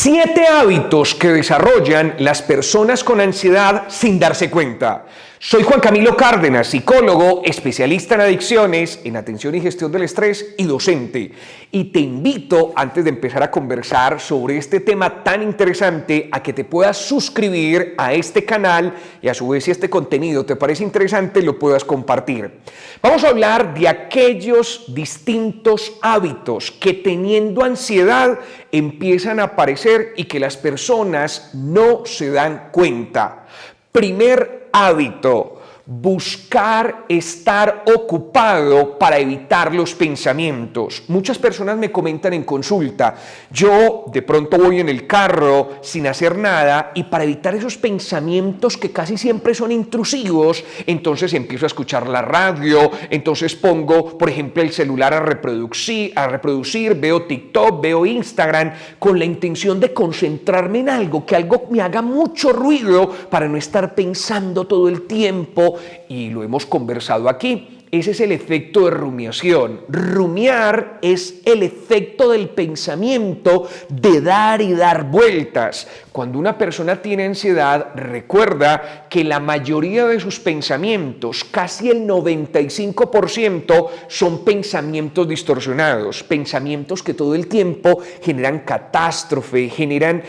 7 hábitos que desarrollan las personas con ansiedad sin darse cuenta. Soy Juan Camilo Cárdenas, psicólogo, especialista en adicciones, en atención y gestión del estrés y docente. Y te invito, antes de empezar a conversar sobre este tema tan interesante, a que te puedas suscribir a este canal y a su vez si este contenido te parece interesante, lo puedas compartir. Vamos a hablar de aquellos distintos hábitos que teniendo ansiedad empiezan a aparecer y que las personas no se dan cuenta. Primer hábito: buscar estar ocupado para evitar los pensamientos. Muchas personas me comentan en consulta, yo de pronto voy en el carro sin hacer nada y para evitar esos pensamientos que casi siempre son intrusivos, entonces empiezo a escuchar la radio, entonces pongo, por ejemplo, el celular a reproducir, veo TikTok, veo Instagram, con la intención de concentrarme en algo, que algo me haga mucho ruido para no estar pensando todo el tiempo. Y lo hemos conversado aquí. Ese es el efecto de rumiación. Rumiar es el efecto del pensamiento de dar y dar vueltas. Cuando una persona tiene ansiedad, recuerda que la mayoría de sus pensamientos, casi el 95%, son pensamientos distorsionados, pensamientos que todo el tiempo generan catástrofe, generan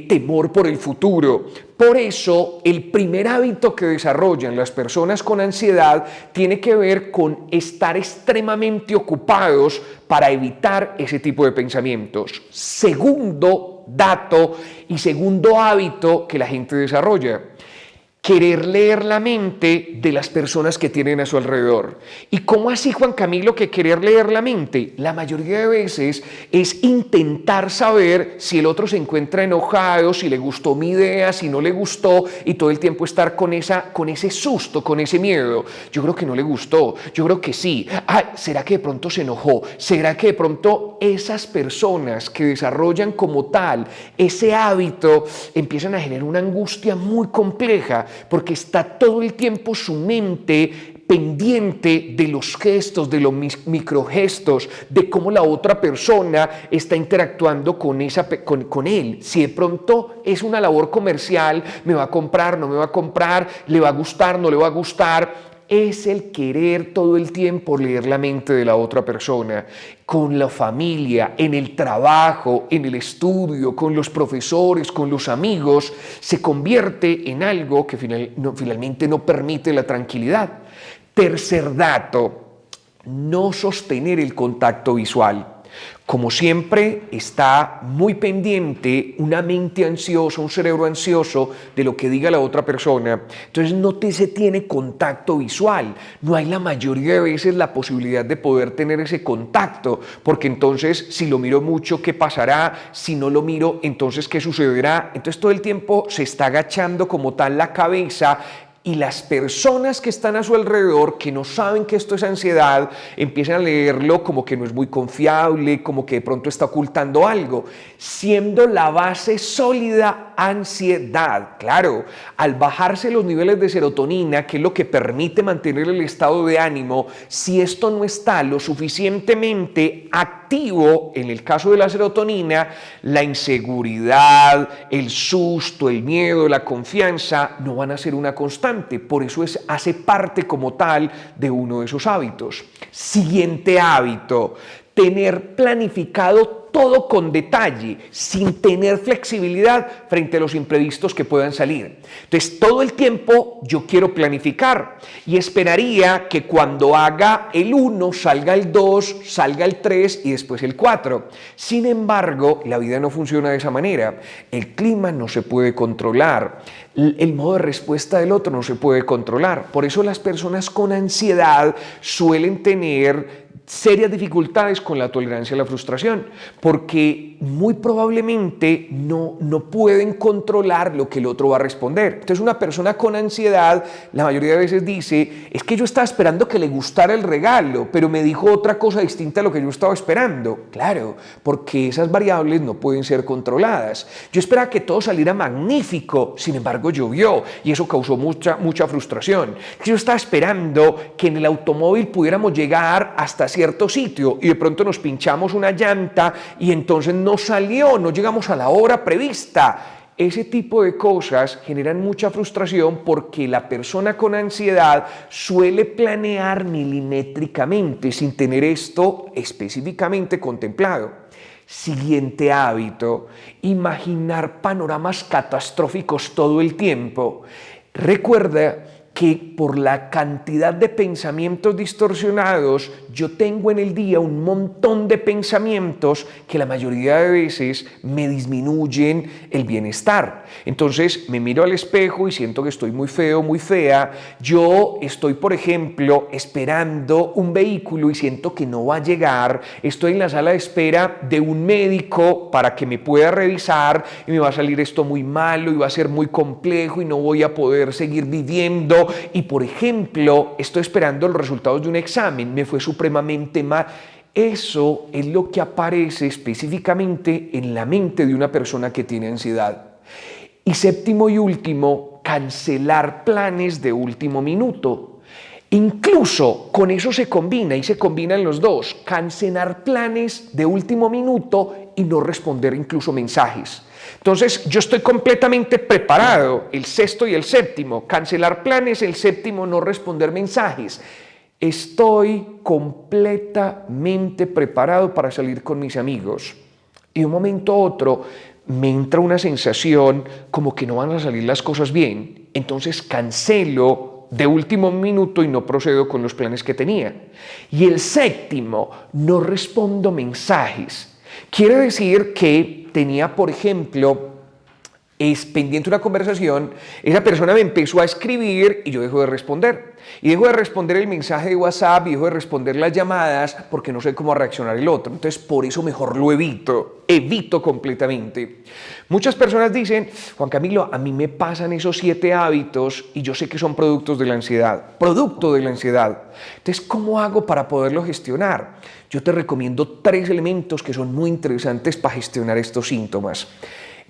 temor por el futuro. Por eso, el primer hábito que desarrollan las personas con ansiedad tiene que ver con estar extremadamente ocupados para evitar ese tipo de pensamientos. Segundo dato y segundo hábito que la gente desarrolla: querer leer la mente de las personas que tienen a su alrededor. ¿Y cómo así, Juan Camilo, que querer leer la mente? La mayoría de veces es intentar saber si el otro se encuentra enojado, si le gustó mi idea, si no le gustó, y todo el tiempo estar con ese susto, con ese miedo. Yo creo que no le gustó, yo creo que sí. ¿Será que de pronto se enojó? ¿Será que de pronto esas personas que desarrollan como tal ese hábito empiezan a generar una angustia muy compleja? Porque está todo el tiempo su mente pendiente de los gestos, de los microgestos, de cómo la otra persona está interactuando con él. Si de pronto es una labor comercial, me va a comprar, no me va a comprar, le va a gustar, no le va a gustar. Es el querer todo el tiempo leer la mente de la otra persona. Con la familia, en el trabajo, en el estudio, con los profesores, con los amigos, se convierte en algo que finalmente no permite la tranquilidad. Tercer dato: no sostener el contacto visual. Como siempre, está muy pendiente una mente ansiosa, un cerebro ansioso de lo que diga la otra persona. Entonces no se tiene contacto visual. No hay la mayoría de veces la posibilidad de poder tener ese contacto, porque entonces si lo miro mucho, ¿qué pasará? Si no lo miro, entonces ¿qué sucederá? Entonces todo el tiempo se está agachando como tal la cabeza. Y las personas que están a su alrededor, que no saben que esto es ansiedad, empiezan a leerlo como que no es muy confiable, como que de pronto está ocultando algo, siendo la base sólida ansiedad. Claro, al bajarse los niveles de serotonina, que es lo que permite mantener el estado de ánimo, si esto no está lo suficientemente activo, en el caso de la serotonina, la inseguridad, el susto, el miedo, la confianza no van a ser una constante. Por eso hace parte como tal de uno de esos hábitos. Siguiente hábito: tener planificado todo con detalle, sin tener flexibilidad frente a los imprevistos que puedan salir. Entonces, todo el tiempo yo quiero planificar y esperaría que cuando haga el 1 salga el 2, salga el 3 y después el 4. Sin embargo, la vida no funciona de esa manera. El clima no se puede controlar. El modo de respuesta del otro no se puede controlar. Por eso las personas con ansiedad suelen tener serias dificultades con la tolerancia a la frustración, porque muy probablemente no pueden controlar lo que el otro va a responder. Entonces una persona con ansiedad la mayoría de veces dice: es que yo estaba esperando que le gustara el regalo, pero me dijo otra cosa distinta a lo que yo estaba esperando. Claro, porque esas variables no pueden ser controladas. Yo esperaba que todo saliera magnífico, sin embargo llovió y eso causó mucha frustración. Yo estaba esperando que en el automóvil pudiéramos llegar hasta cierto sitio y de pronto nos pinchamos una llanta y entonces no no salió, no llegamos a la hora prevista. Ese tipo de cosas generan mucha frustración porque la persona con ansiedad suele planear milimétricamente sin tener esto específicamente contemplado. Siguiente hábito, imaginar panoramas catastróficos todo el tiempo. Recuerda que por la cantidad de pensamientos distorsionados, yo tengo en el día un montón de pensamientos que la mayoría de veces me disminuyen el bienestar. Entonces me miro al espejo y siento que estoy muy feo, muy fea. Yo estoy, por ejemplo, esperando un vehículo y siento que no va a llegar. Estoy en la sala de espera de un médico para que me pueda revisar y me va a salir esto muy malo y va a ser muy complejo y no voy a poder seguir viviendo. Y por ejemplo, estoy esperando los resultados de un examen, me fue supremamente mal. Eso es lo que aparece específicamente en la mente de una persona que tiene ansiedad. Y séptimo y último, cancelar planes de último minuto. Incluso con eso se combina y se combinan los dos, cancelar planes de último minuto y no responder incluso mensajes. Entonces yo estoy completamente preparado, el sexto y el séptimo, cancelar planes, el séptimo, no responder mensajes. Estoy completamente preparado para salir con mis amigos. Y de un momento a otro me entra una sensación como que no van a salir las cosas bien. Entonces cancelo de último minuto y no procedo con los planes que tenía. Y el séptimo, no respondo mensajes. Quiere decir que tenía, por ejemplo, pendiente una conversación, esa persona me empezó a escribir y yo dejo de responder. Y dejo de responder el mensaje de WhatsApp y dejo de responder las llamadas porque no sé cómo reaccionar el otro. Entonces, por eso mejor lo evito completamente. Muchas personas dicen, Juan Camilo, a mí me pasan esos 7 hábitos y yo sé que son producto de la ansiedad. Entonces, ¿cómo hago para poderlo gestionar? Yo te recomiendo 3 elementos que son muy interesantes para gestionar estos síntomas.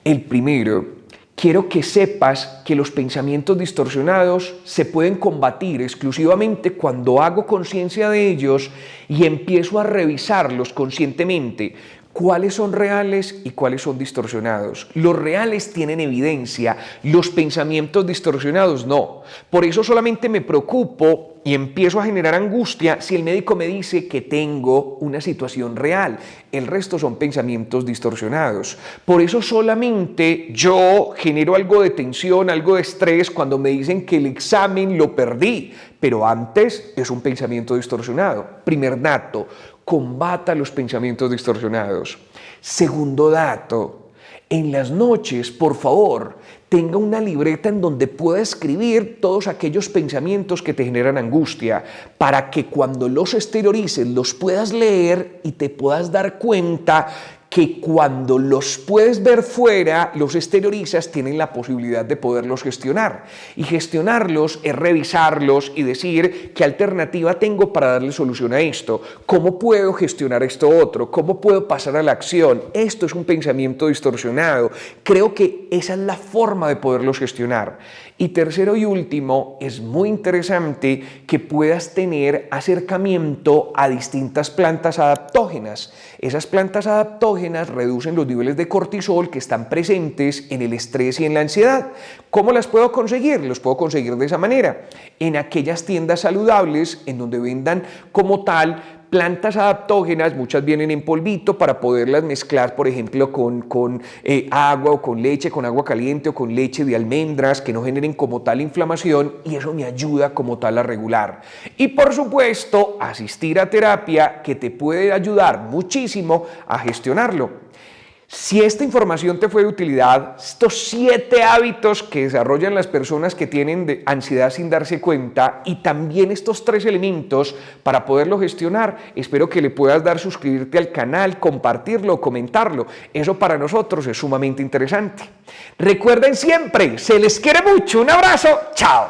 El primero, quiero que sepas que los pensamientos distorsionados se pueden combatir exclusivamente cuando hago conciencia de ellos y empiezo a revisarlos conscientemente. ¿Cuáles son reales y cuáles son distorsionados? Los reales tienen evidencia, los pensamientos distorsionados no. Por eso solamente me preocupo y empiezo a generar angustia si el médico me dice que tengo una situación real. El resto son pensamientos distorsionados. Por eso solamente yo genero algo de tensión, algo de estrés cuando me dicen que el examen lo perdí, pero antes es un pensamiento distorsionado. Primer dato, combata los pensamientos distorsionados. Segundo dato, en las noches, por favor, tenga una libreta en donde pueda escribir todos aquellos pensamientos que te generan angustia, para que cuando los exteriorices los puedas leer y te puedas dar cuenta que cuando los puedes ver fuera, los exteriorizas, tienen la posibilidad de poderlos gestionar. Y gestionarlos es revisarlos y decir qué alternativa tengo para darle solución a esto, cómo puedo gestionar esto otro, cómo puedo pasar a la acción. Esto es un pensamiento distorsionado. Creo que esa es la forma de poderlos gestionar. Y tercero y último, es muy interesante que puedas tener acercamiento a distintas plantas adaptógenas. Esas plantas adaptógenas reducen los niveles de cortisol que están presentes en el estrés y en la ansiedad. ¿Cómo las puedo conseguir? Los puedo conseguir de esa manera. En aquellas tiendas saludables en donde vendan como tal plantas adaptógenas, muchas vienen en polvito para poderlas mezclar, por ejemplo, con agua o con leche, con agua caliente o con leche de almendras que no generen como tal inflamación, y eso me ayuda como tal a regular. Y por supuesto, asistir a terapia que te puede ayudar muchísimo a gestionarlo. Si esta información te fue de utilidad, estos 7 hábitos que desarrollan las personas que tienen ansiedad sin darse cuenta y también estos 3 elementos para poderlo gestionar, espero que le puedas dar suscribirte al canal, compartirlo, comentarlo. Eso para nosotros es sumamente interesante. Recuerden siempre, se les quiere mucho. Un abrazo. Chao.